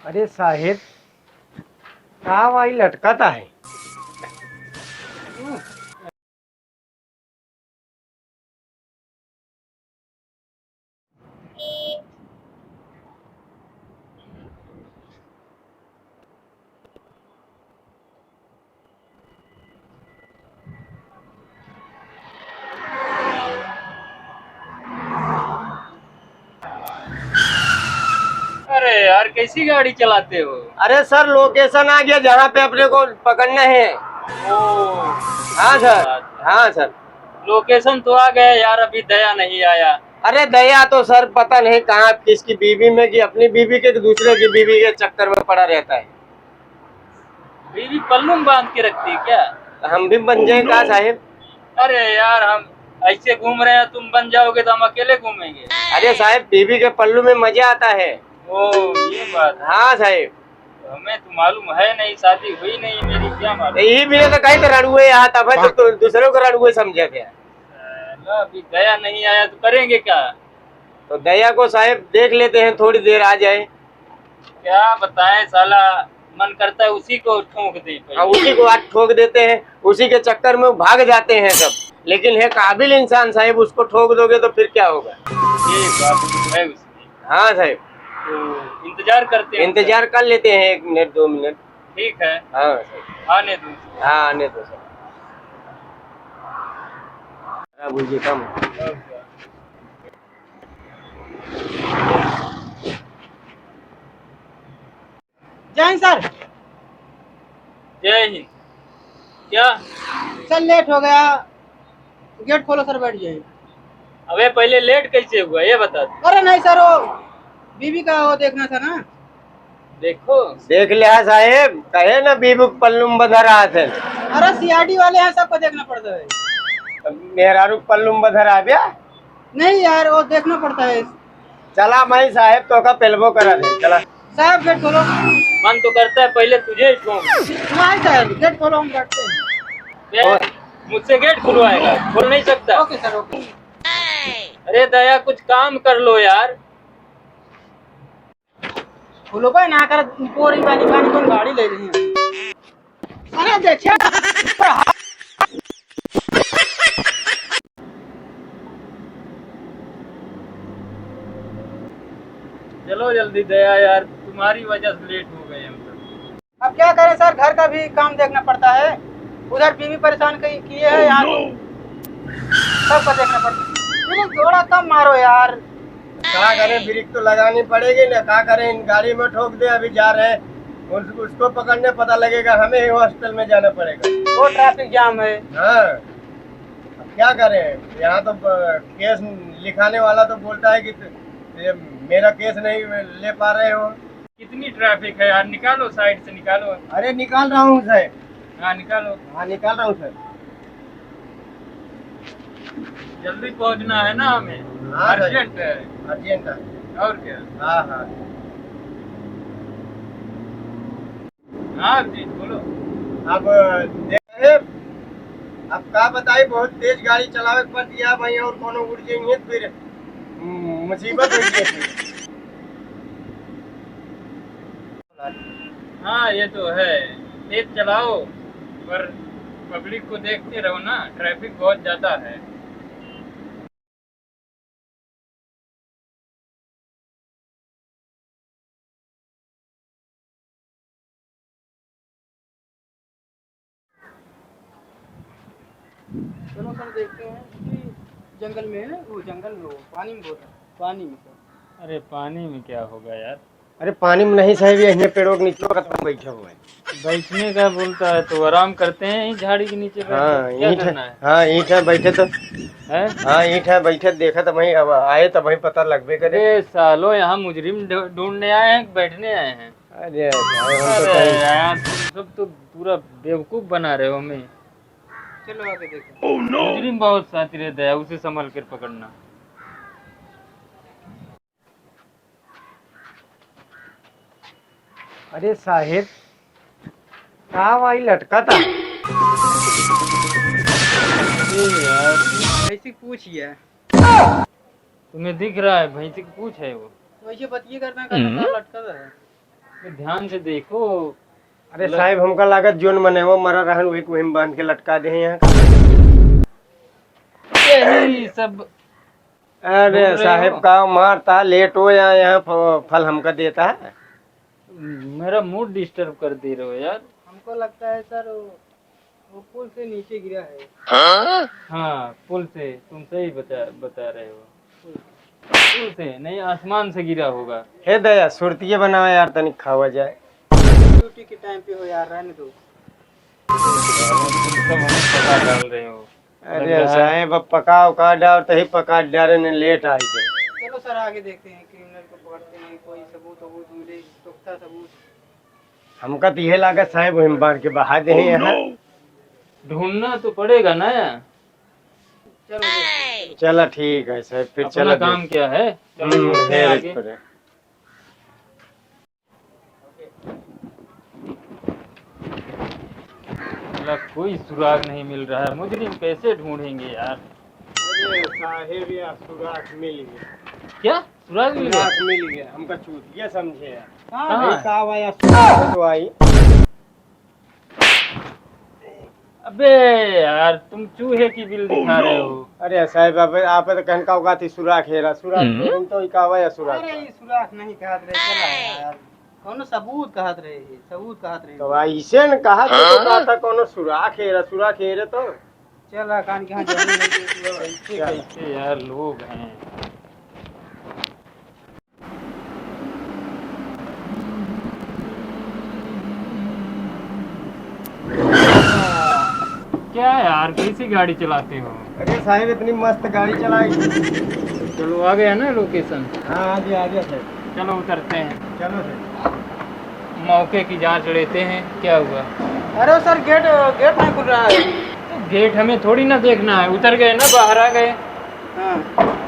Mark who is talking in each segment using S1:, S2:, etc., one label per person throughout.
S1: अरे साहेब का वाई लटकता है।
S2: अरे यार कैसी गाड़ी चलाते हो?
S1: अरे सर लोकेशन आ गया जहाँ पे अपने को पकड़ना है।
S2: ओ,
S1: हाँ
S2: ये
S1: सर।
S2: बात है।
S1: हाँ सर।
S2: लोकेशन तो आ गया यार, अभी दया नहीं आया।
S1: अरे दया तो सर पता नहीं कहाँ किसकी बीवी में कि अपनी बीवी के कि दूसरे की बीवी के चक्कर में पड़ा रहता है।
S2: बीवी पल्लू में बांध के रखती है क्या?
S1: हम भी बन जाए का साहेब?
S2: अरे यार, हम ऐसे घूम रहे हैं, तुम बन जाओगे तो हम अकेले घूमेंगे।
S1: अरे साहेब बीवी के पल्लू में मजा आता है।
S2: ओ, ये बात है।
S1: हाँ साहेब।
S2: हमें तो मालूम है नहीं, शादी हुई नहीं मेरी, क्या मालूम।
S1: यही भी तो कहीं तो रणुए यहाँ तब है तो दूसरों को रणुए समझे थे।
S2: अभी दया नहीं आया तो करेंगे क्या?
S1: तो दया को साहेब देख लेते हैं, थोड़ी देर आ जाए।
S2: क्या बताएं साला, मन करता है उसी को ठोक दे
S1: हाँ
S2: पहले।
S1: उसी को आज ठोक देते हैं, उसी के चक्कर में वो भाग जाते हैं सब। लेकिन है काबिल इंसान साहेब, उसको ठोक दोगे तो फिर क्या होगा।
S2: ये बात तो है उसकी।
S1: हाँ साहेब।
S2: तो इंतजार करते हैं।
S1: इंतजार कर लेते हैं 1 मिनट 2 मिनट।
S2: ठीक है,
S1: हाँ साहब।
S2: आने दो।
S1: हाँ आने दो सर। बुझिए कम।
S3: जय हिंद सर।
S2: जय हिंद। क्या?
S3: सर लेट हो गया, गेट खोलो सर, बैठ जाइए।
S2: अबे पहले लेट कैसे हुआ ये बता दो।
S3: अरे नहीं सर, वो बीबी का वो देखना था ना।
S2: देखो,
S1: देख लिया साहेब, कहे ना बीबू पल्लू में बधा रहा थे।
S3: अरे सीआरडी वाले हैं, सबको देखना पड़ता है।
S1: मेरा रुख पल्लू में बधा रहा भैया।
S3: नहीं यार, वो देखना पड़ता है।
S1: चला मैं साहेब तो का पेलबो करा दे चला।
S3: साहब गेट खोलो।
S2: मन तो करता है पहले तुझे ही ठोक दूं।
S3: नहीं साहब, गेट खोलो, हम बैठते हैं।
S2: बे, मुझसे गेट खुलवाएगा? खोल नहीं सकता।
S3: Okay sir, okay.
S2: अरे दया, कुछ काम कर लो यार।
S3: खोलो भाई, ना कर पूरी वाली पानी को गाड़ी ले रही है। अरे देखिए,
S2: चलो जल्दी दया यार, तुम्हारी वजह से लेट हो गए हम सब।
S3: अब क्या करें सर, घर का भी काम देखना पड़ता है। उधर बीवी परेशान किए है, यहाँ सबको देखना पड़ता है। थोड़ा कम मारो यार।
S1: क्या करें, ब्रेक तो लगानी पड़ेगी ना। क्या करें, इन गाड़ी में ठोक दे, अभी जा रहे हैं उसको पकड़ने पता लगेगा, हमें ही हॉस्टल में जाना पड़ेगा।
S3: वो ट्रैफिक जाम है।
S1: हाँ अब क्या करें, यहाँ तो केस लिखाने वाला तो बोलता है कि ये मेरा केस नहीं ले पा रहे हो।
S2: कितनी ट्रैफिक है यार, निकालो साइड से निकालो।
S1: अरे निकाल रहा हूँ साहब।
S2: हाँ निकालो,
S1: हाँ निकाल रहा हूँ सर।
S2: जल्दी पहुंचना है ना हमें,
S1: हाँ सर।
S2: अर्जेंट है।
S1: अर्जेंट है।
S2: और क्या?
S1: हाँ हाँ।
S2: हाँ जी बोलो।
S1: अब देखे, अब का बताई, बहुत तेज गाड़ी चलावे पर दिया भाई, और कोनो उड़ जाएंगे तो फिर मुसीबत हो गई।
S2: हाँ ये तो है, तेज चलाओ पर पब्लिक को देखते रहो ना, ट्रैफिक बहुत ज्यादा है।
S3: चलो सर देखते हैं कि जंगल में है, वो जंगल में, वो पानी में, बोल पानी में सर।
S2: अरे पानी में क्या होगा यार?
S1: अरे पानी में नहीं साहब, ये पेड़ों के नीचे कतई बैठे हुए हैं।
S2: बैठने का बोलता है तो आराम करते हैं यहीं झाड़ी के नीचे बैठ
S1: हाँ
S2: के। क्या
S1: ईंट है।
S2: करना है?
S1: हाँ ईंट है, बैठे तो
S2: हैं?
S1: हाँ ईंट है, बैठे देखा तो वही, अब आए तो वही पता लगबे करे।
S2: अरे सालो, यहाँ मुजरिम ढूंढने आए हैं कि बैठने आए हैं?
S1: अरे साहब, हम तो
S2: अरे
S1: कहीं
S2: यार, तुम सब तो पूरा बेवकूफ बना रहे हो हमें।
S3: चलो आगे देखो।
S2: मुजरिम बहुत साथी रहता है, उसे संभल कर पकड़ना।
S1: अरे साहेब का वाई लटकता।
S2: अरे यार,
S3: ऐसी पूछिए,
S2: तुम्हें दिख रहा है भैंसी की पूछ है वो?
S3: वैसे बतिए करना का तो लटका है।
S2: ध्यान से देखो।
S1: अरे साहब हमका लागत जोन मने वो मरा रहन वही को हम बांध के लटका दे यहाँ।
S2: यही सब
S1: अरे
S2: ढूंढ रहे
S1: साहब
S2: हो?
S1: का मारता लेट हो या यहाँ फल हमका देता है।
S2: मेरा मूड डिस्टर्ब कर दे रहे हो यार।
S3: हमको लगता है सर वो पुल से नीचे गिरा है।
S2: हाँ पुल से, तुम सही बता रहे हो। पुल से नहीं, आसमान से गिरा होगा।
S1: हे दया सुरतिये बनावा यार तनिक खावा जाए।
S3: ड्यूटी के टाइम पे हो यार, रहने दो।
S2: तुम सब हमें पता डाल रहे हो।
S1: अरे साहब अब पका उका डाल तही पका डाले ने लेट आई गए।
S3: चलो सर आगे देखते हैं, क्रिमिनल को पकड़ते हैं, कोई सबूत वबूत मिले, पुख्ता सबूत।
S1: हमका तो यह लागत साहब हम बांध के बहा दे यहाँ।
S2: ढूंढना तो पड़ेगा ना।
S3: चलो देखते हैं।
S1: चला ठीक है साहब फिर
S2: अपना
S1: चला
S2: काम क्या है, चलो बढ़ते हैं आगे। कोई सुराग नहीं मिल रहा है, मुजरिम कैसे ढूंढेंगे यार।
S1: अरे साहेब यार सुराग मिल गया।
S2: क्या सुराग मिल गया?
S1: सुराग मिल गया हमका चूतिया समझे यार।
S3: हाँ,
S1: नहीं कहा यार सुराग तो आई।
S2: अबे यार तुम चूहे की बिल दिखा रहे हो।
S1: अरे साहब आप तो कहन का होगा थी सुराग हेरा सुराग तो इकावा या सुराग।
S3: अरे ये सुराख नहीं कहत रहे, चला यार कौनो सबूत कहत रहे, सबूत कहत रहे।
S1: तो ऐसे न कहा तो कहा था कोनो सुराग हेरा तो
S3: चल कान के यहाँ जाने नहीं
S2: कैसे कैसे यार लोग हैं। क्या यार कैसी गाड़ी चलाते हो?
S1: अरे साहब इतनी मस्त गाड़ी चलाई।
S2: चलो आ गया ना लोकेशन।
S1: हाँ आ गया सर।
S2: चलो उतरते हैं,
S1: चलो सर।
S2: मौके की जांच लेते हैं क्या हुआ।
S3: अरे सर गेट गेट नहीं खुल रहा है।
S2: तो गेट हमें थोड़ी ना देखना है, उतर गए ना, बाहर आ गए।
S3: हाँ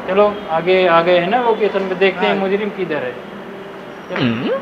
S2: चलो आगे आ गए है ना लोकेशन पे, देखते हैं
S3: हाँ।
S2: मुजरिम किधर है। चलो।